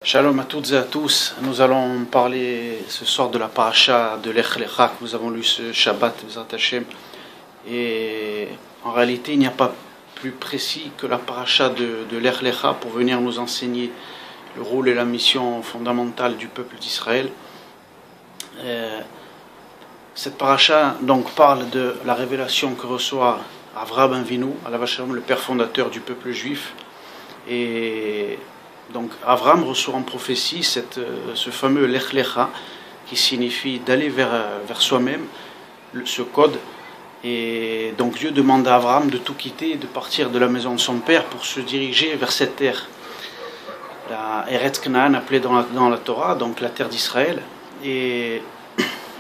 Shalom à toutes et à tous. Nous allons parler ce soir de la paracha de Lech Lecha que nous avons lu ce Shabbat, Bezrat Hashem. Et en réalité, il n'y a pas plus précis que la paracha de Lech Lecha pour venir nous enseigner le rôle et la mission fondamentale du peuple d'Israël. Cette paracha donc parle de la révélation que reçoit Avraham Avinu, alav shalom, le père fondateur du peuple juif. Et donc Avraham reçoit en prophétie ce fameux Lech Lecha qui signifie d'aller vers soi-même, ce code. Et donc Dieu demande à Avraham de tout quitter, de partir de la maison de son père pour se diriger vers cette terre, la Eretz Canaan appelée dans la Torah, donc la terre d'Israël. Et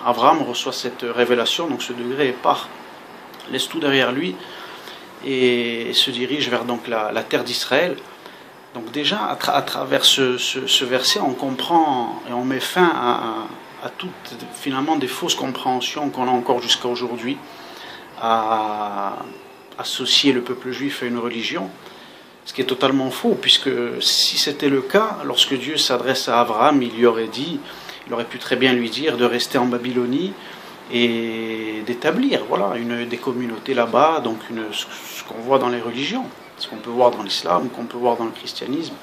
Avraham reçoit cette révélation, donc ce degré, et part, laisse tout derrière lui et se dirige vers donc la terre d'Israël. Donc déjà, à travers ce verset, on comprend et on met fin à toutes, finalement, des fausses compréhensions qu'on a encore jusqu'à aujourd'hui, à associer le peuple juif à une religion, ce qui est totalement faux, puisque si c'était le cas, lorsque Dieu s'adresse à Abraham, il aurait pu très bien lui dire de rester en Babylonie et d'établir des communautés là-bas, donc ce qu'on voit dans les religions, ce qu'on peut voir dans l'islam, qu'on peut voir dans le christianisme.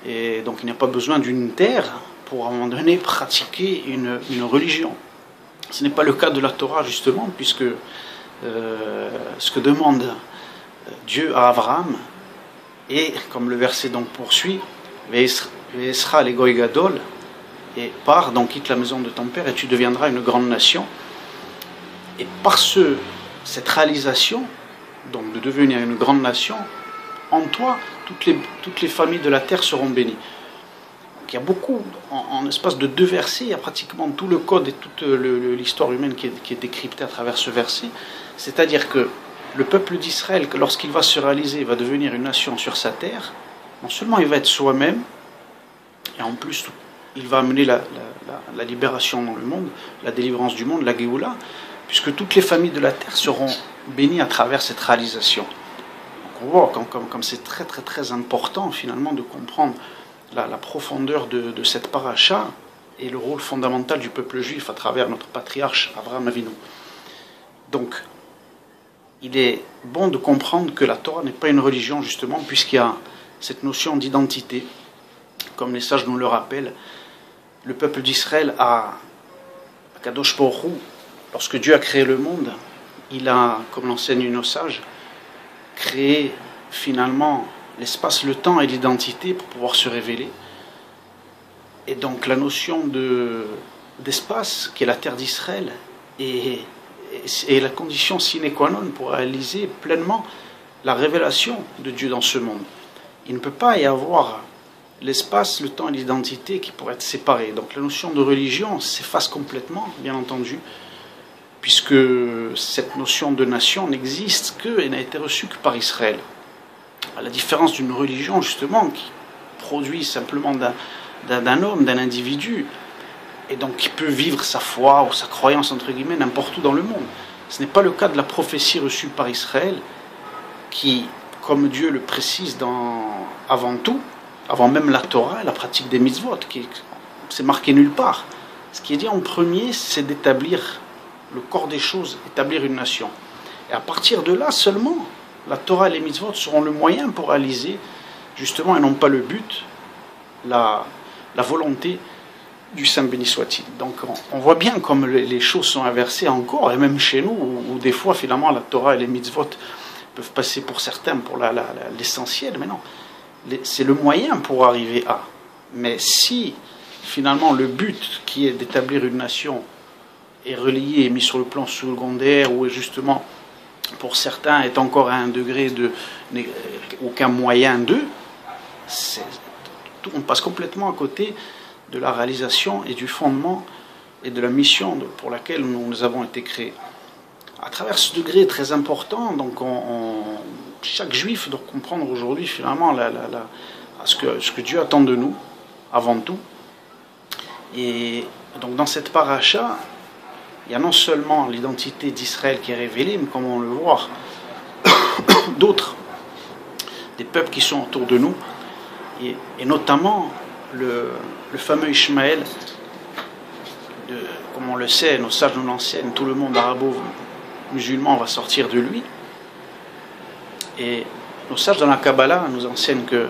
Et donc il n'y a pas besoin d'une terre pour à un moment donné pratiquer une religion. Ce n'est pas le cas de la Torah justement, puisque ce que demande Dieu à Abraham, et comme le verset donc poursuit, Ve'esra le goy gadol, et pars, donc quitte la maison de ton père et tu deviendras une grande nation. Et par cette réalisation, donc de devenir une grande nation, en toi, toutes les familles de la terre seront bénies. Donc il y a beaucoup, en espace de 2 versets, il y a pratiquement tout le code et toute l'histoire humaine qui est décryptée à travers ce verset. C'est-à-dire que le peuple d'Israël, lorsqu'il va se réaliser, va devenir une nation sur sa terre, non seulement il va être soi-même, et en plus il va amener la libération dans le monde, la délivrance du monde, la Géoula, puisque toutes les familles de la terre seront bénies à travers cette réalisation. Donc on voit comme c'est très très très important finalement de comprendre la profondeur de cette paracha et le rôle fondamental du peuple juif à travers notre patriarche Avraham Avinu. Donc il est bon de comprendre que la Torah n'est pas une religion justement, puisqu'il y a cette notion d'identité, comme les sages nous le rappellent. Le peuple d'Israël a Kadosh Baruch Hu, lorsque Dieu a créé le monde, il a, comme l'enseignent nos sages, créé finalement l'espace, le temps et l'identité pour pouvoir se révéler. Et donc la notion d'espace, qui est la terre d'Israël, est la condition sine qua non pour réaliser pleinement la révélation de Dieu dans ce monde. Il ne peut pas y avoir l'espace, le temps et l'identité qui pourraient être séparés. Donc la notion de religion s'efface complètement, bien entendu, puisque cette notion de nation n'existe que et n'a été reçue que par Israël. À la différence d'une religion, justement, qui produit simplement d'un homme, d'un individu, et donc qui peut vivre sa foi ou sa croyance, entre guillemets, n'importe où dans le monde. Ce n'est pas le cas de la prophétie reçue par Israël, qui, comme Dieu le précise avant tout, avant même la Torah, la pratique des mitzvot, c'est marqué nulle part. Ce qui est dit en premier, c'est d'établir le corps des choses, établir une nation. Et à partir de là seulement, la Torah et les mitzvot seront le moyen pour réaliser, justement, et non pas le but, la volonté du Saint béni soit-il. Donc on voit bien comme les choses sont inversées encore, et même chez nous, où des fois finalement la Torah et les mitzvot peuvent passer pour certains pour l'essentiel, mais non. C'est le moyen pour arriver à. Mais si finalement le but qui est d'établir une nation est relié et mis sur le plan secondaire, ou justement pour certains est encore à un degré de aucun moyen d'eux, on passe complètement à côté de la réalisation et du fondement et de la mission pour laquelle nous avons été créés. À travers ce degré très important, donc chaque juif doit comprendre aujourd'hui finalement ce que Dieu attend de nous, avant tout. Et donc dans cette paracha, il y a non seulement l'identité d'Israël qui est révélée, mais comme on le voit, d'autres, des peuples qui sont autour de nous, et notamment le fameux Ishmaël, comme on le sait, nos sages nous l'enseignent, tout le monde arabo-musulman va sortir de lui. Et nos sages dans la Kabbalah nous enseignent que,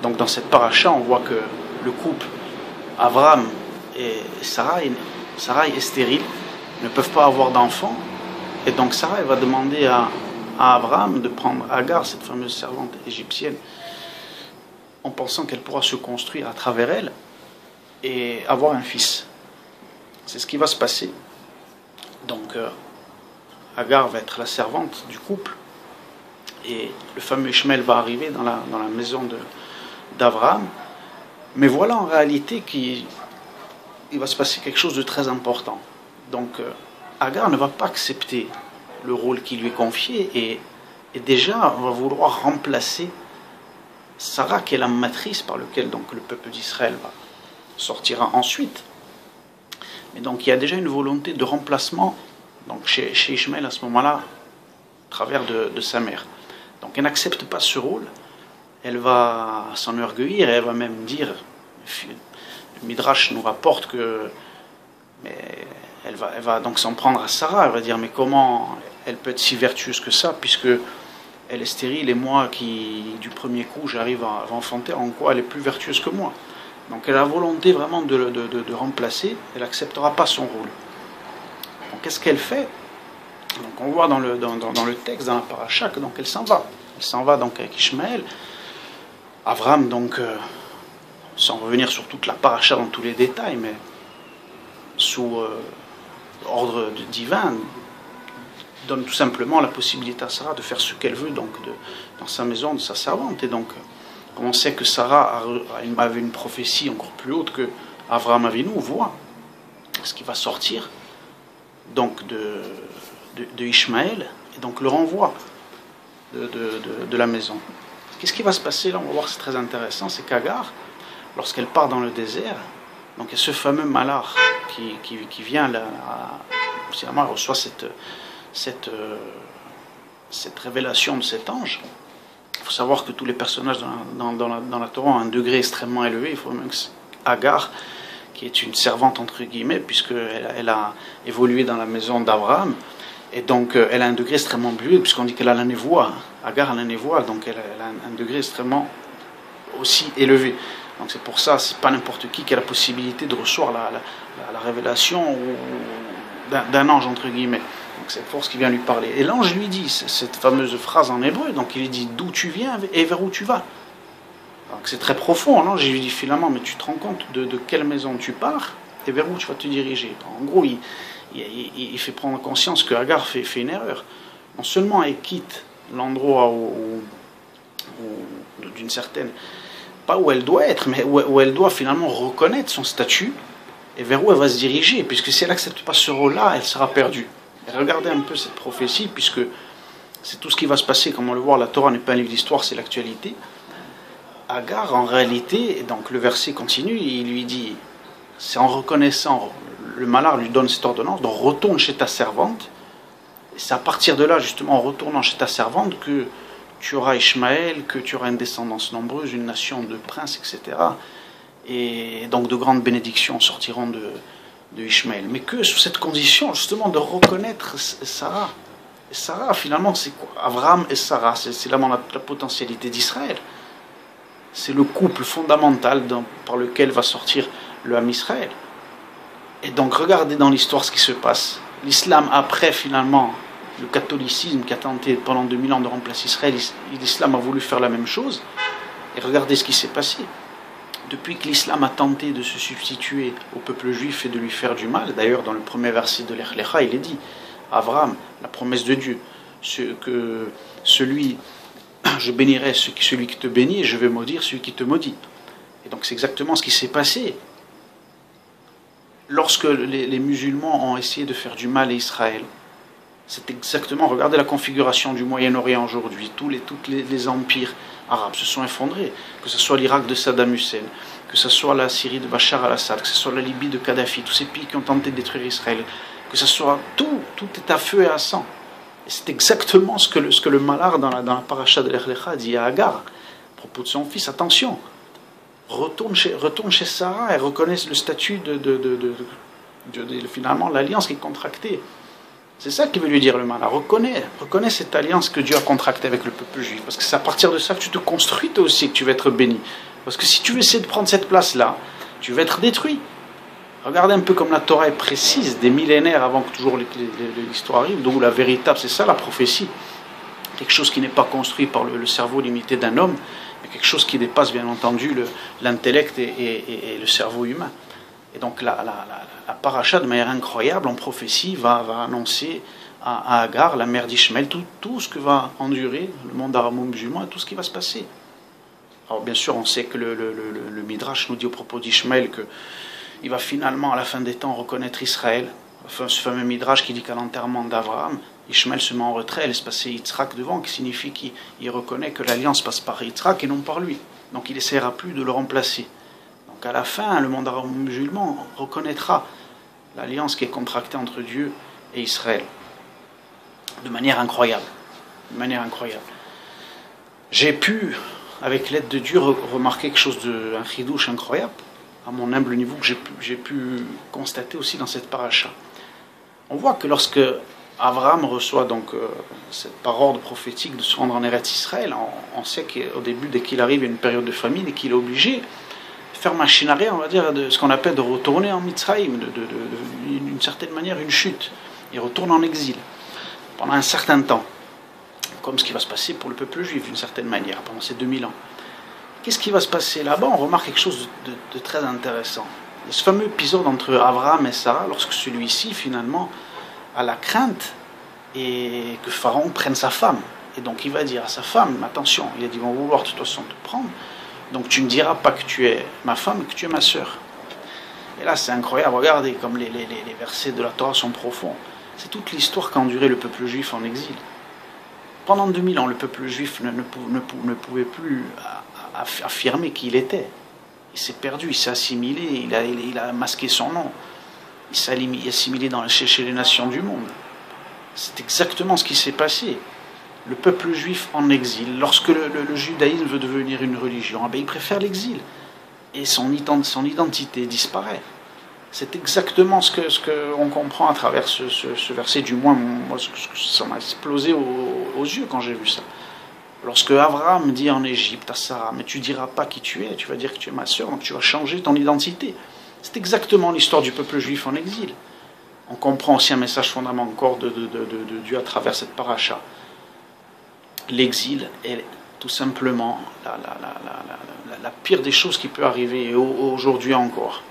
donc dans cette paracha, on voit que le couple Abraham et Sarai est stérile, ne peuvent pas avoir d'enfants. Et donc Sarai va demander à Abraham de prendre Agar, cette fameuse servante égyptienne, en pensant qu'elle pourra se construire à travers elle et avoir un fils. C'est ce qui va se passer. Donc Agar va être la servante du couple et le fameux Ishmaël va arriver dans la maison d'Abraham. Mais voilà en réalité qu'il va se passer quelque chose de très important. Donc Agar ne va pas accepter le rôle qui lui est confié et déjà on va vouloir remplacer Sarah, qui est la matrice par laquelle donc le peuple d'Israël sortira ensuite. Mais donc il y a déjà une volonté de remplacement donc chez Ishmaël à ce moment-là, à travers de sa mère. Donc elle n'accepte pas ce rôle, elle va s'enorgueillir et elle va même dire, le Midrash nous rapporte que elle va donc s'en prendre à Sarah, elle va dire mais comment elle peut être si vertueuse que ça, puisque elle est stérile et moi qui du premier coup j'arrive à enfanter, en quoi elle est plus vertueuse que moi. Donc elle a la volonté vraiment de remplacer, elle n'acceptera pas son rôle. Donc qu'est-ce qu'elle fait? Donc on voit dans le texte, dans la paracha, que donc elle s'en va. Elle s'en va donc avec Ishmaël. Abraham donc, sans revenir sur toute la paracha dans tous les détails, mais sous ordre divin, donne tout simplement la possibilité à Sarah de faire ce qu'elle veut donc dans sa maison de sa servante. Et donc on sait que Sarah avait une prophétie encore plus haute que Abraham Avinu voit ce qui va sortir donc de Ishmaël et donc le renvoi de la maison. Qu'est-ce qui va se passer là? On va voir, c'est très intéressant. C'est qu'Agar, lorsqu'elle part dans le désert, donc il y a ce fameux malheur qui vient là, finalement elle reçoit cette révélation de cet ange. Il faut savoir que tous les personnages dans la Torah ont un degré extrêmement élevé. Il faut même que Agar, qui est une servante entre guillemets, puisqu'elle a évolué dans la maison d'Abraham, et donc elle a un degré extrêmement élevé, puisqu'on dit qu'elle a la névoie. Agar a la névoie, donc elle a un degré extrêmement aussi élevé. Donc c'est pour ça, c'est pas n'importe qui a la possibilité de recevoir la révélation d'un ange entre guillemets. Donc cette force qui vient lui parler. Et l'ange lui dit cette fameuse phrase en hébreu, donc il lui dit d'où tu viens et vers où tu vas. Donc c'est très profond. L'ange lui dit finalement, mais tu te rends compte de quelle maison tu pars et vers où tu vas te diriger. En gros, il fait prendre conscience que Agar fait une erreur. Non seulement elle quitte l'endroit où d'une certaine, pas où elle doit être, mais où elle doit finalement reconnaître son statut et vers où elle va se diriger, puisque si elle n'accepte pas ce rôle-là, elle sera perdue. Et regardez un peu cette prophétie, puisque c'est tout ce qui va se passer, comme on le voit, la Torah n'est pas un livre d'histoire, c'est l'actualité. Agar, en réalité, donc le verset continue, il lui dit, c'est en reconnaissant, le malheur lui donne cette ordonnance, donc retourne chez ta servante, et c'est à partir de là, justement, en retournant chez ta servante, que tu auras Ishmaël, que tu auras une descendance nombreuse, une nation de princes, etc. Et donc de grandes bénédictions sortiront de Ishmaël. Mais que sous cette condition, justement, de reconnaître Sarah. Et Sarah, finalement, c'est quoi? Abraham et Sarah, c'est la potentialité d'Israël. C'est le couple fondamental par lequel va sortir le Ham Israël. Et donc, regardez dans l'histoire ce qui se passe. L'islam, après, finalement, le catholicisme qui a tenté pendant 2000 ans de remplacer Israël, l'islam a voulu faire la même chose. Et regardez ce qui s'est passé. Depuis que l'islam a tenté de se substituer au peuple juif et de lui faire du mal, d'ailleurs dans le premier verset de l'Ech Lecha, il est dit, Abraham, la promesse de Dieu, je bénirai celui qui te bénit et je vais maudire celui qui te maudit. Et donc c'est exactement ce qui s'est passé. Lorsque les musulmans ont essayé de faire du mal à Israël, c'est exactement, regardez la configuration du Moyen-Orient aujourd'hui, tous les empires arabes se sont effondrés, que ce soit l'Irak de Saddam Hussein, que ce soit la Syrie de Bachar al-Assad, que ce soit la Libye de Kadhafi, tous ces pays qui ont tenté de détruire Israël, que ce soit tout est à feu et à sang. Et c'est exactement ce que le malheur dans la paracha de l'Ech Lecha dit à Agar, à propos de son fils, attention, retourne chez Sarah et reconnaît le statut finalement l'alliance qui est contractée. C'est ça qu'il veut lui dire le malin. Reconnais cette alliance que Dieu a contractée avec le peuple juif. Parce que c'est à partir de ça que tu te construis toi aussi, que tu vas être béni. Parce que si tu veux essayer de prendre cette place-là, tu vas être détruit. Regardez un peu comme la Torah est précise, des millénaires avant que toujours l'histoire arrive, donc la véritable, c'est ça la prophétie. Quelque chose qui n'est pas construit par le cerveau limité d'un homme, mais quelque chose qui dépasse bien entendu l'intellect et le cerveau humain. Et donc la paracha, de manière incroyable, en prophétie, va annoncer à Agar, la mère d'Ishmaël, tout ce que va endurer le monde arabo-musulman et tout ce qui va se passer. Alors bien sûr, on sait que le Midrash nous dit au propos d'Ishmaël qu'il va finalement, à la fin des temps, reconnaître Israël. Enfin, ce fameux Midrash qui dit qu'à l'enterrement d'Abraham, Ishmaël se met en retrait, laisse passer Yitzhak devant, qui signifie qu'il reconnaît que l'alliance passe par Yitzhak et non par lui. Donc il n'essaiera plus de le remplacer. Donc à la fin, le monde arabo-musulman reconnaîtra l'alliance qui est contractée entre Dieu et Israël. De manière incroyable. J'ai pu, avec l'aide de Dieu, remarquer quelque chose un chidouche incroyable, à mon humble niveau, que j'ai pu constater aussi dans cette paracha. On voit que lorsque Abraham reçoit donc cette parole prophétique de se rendre en Eretz Israël, on sait qu'au début, dès qu'il arrive, il y a une période de famine et qu'il est obligé de faire machine arrière, on va dire, de ce qu'on appelle de retourner en Mitzrayim, d'une certaine manière, une chute. Il retourne en exil pendant un certain temps, comme ce qui va se passer pour le peuple juif, d'une certaine manière, pendant ces 2000 ans. Qu'est-ce qui va se passer là-bas? On remarque quelque chose de très intéressant. Il y a ce fameux épisode entre Abraham et Sarah, lorsque celui-ci, finalement, a la crainte et que Pharaon prenne sa femme. Et donc il va dire à sa femme, attention, il a dit, ils vont vouloir de toute façon te prendre, donc tu ne diras pas que tu es ma femme, mais que tu es ma sœur. Et là c'est incroyable, regardez comme les versets de la Torah sont profonds. C'est toute l'histoire qu'a enduré le peuple juif en exil. Pendant 2000 ans, le peuple juif ne pouvait plus affirmer qui il était. Il s'est perdu, il s'est assimilé, il a masqué son nom. Il s'est assimilé chez les nations du monde. C'est exactement ce qui s'est passé. Le peuple juif en exil, lorsque le judaïsme veut devenir une religion, il préfère l'exil. Et son identité disparaît. C'est exactement ce qu'on comprend à travers ce verset, du moins, moi, ça m'a explosé aux yeux quand j'ai vu ça. Lorsque Abraham dit en Égypte à Sarah, mais tu ne diras pas qui tu es, tu vas dire que tu es ma sœur, donc tu vas changer ton identité. C'est exactement l'histoire du peuple juif en exil. On comprend aussi un message fondamental encore de Dieu à travers cette paracha. L'exil est tout simplement la pire des choses qui peut arriver aujourd'hui encore.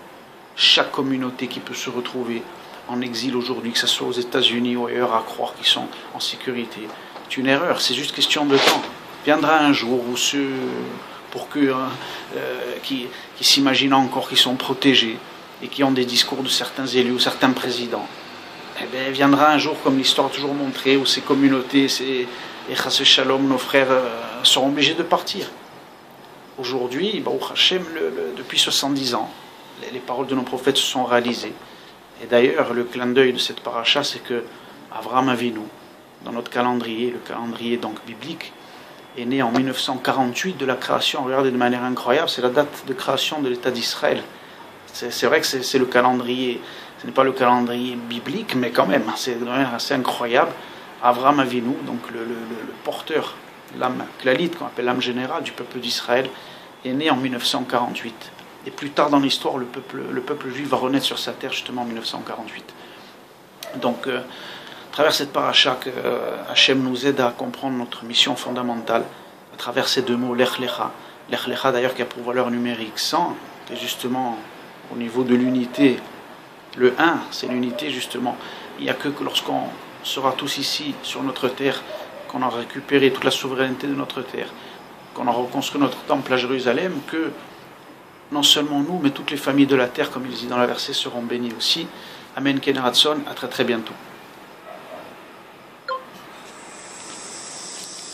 Chaque communauté qui peut se retrouver en exil aujourd'hui, que ce soit aux États-Unis ou ailleurs, à croire qu'ils sont en sécurité, c'est une erreur, c'est juste question de temps. Viendra un jour où ceux qui s'imaginent encore qu'ils sont protégés et qui ont des discours de certains élus ou certains présidents, viendra un jour, comme l'histoire a toujours montré, où ces communautés, et Chassé Shalom, nos frères, seront obligés de partir. Aujourd'hui, Baruch Hashem, depuis 70 ans, les paroles de nos prophètes se sont réalisées. Et d'ailleurs, le clin d'œil de cette paracha, c'est que Avraham Avinu, dans notre calendrier, le calendrier donc biblique, est né en 1948 de la création. Regardez de manière incroyable, c'est la date de création de l'État d'Israël. C'est vrai que c'est le calendrier, ce n'est pas le calendrier biblique, mais quand même, c'est de manière assez incroyable. Avraham Avinu, donc le porteur, l'âme clalite, qu'on appelle l'âme générale du peuple d'Israël, est né en 1948. Et plus tard dans l'histoire, le peuple juif va renaître sur sa terre justement en 1948. Donc, à travers cette paracha, Hachem nous aide à comprendre notre mission fondamentale, à travers ces deux mots, Lech Lecha. Lech Lecha d'ailleurs qui a pour valeur numérique 100, et justement au niveau de l'unité, le 1, c'est l'unité justement. Il n'y a que lorsqu'on sera tous ici sur notre terre, qu'on aura récupéré toute la souveraineté de notre terre, qu'on aura reconstruit notre temple à Jérusalem, que non seulement nous, mais toutes les familles de la terre, comme il dit dans la verset, seront bénies aussi. Amen, Ken Ratson, à très très bientôt.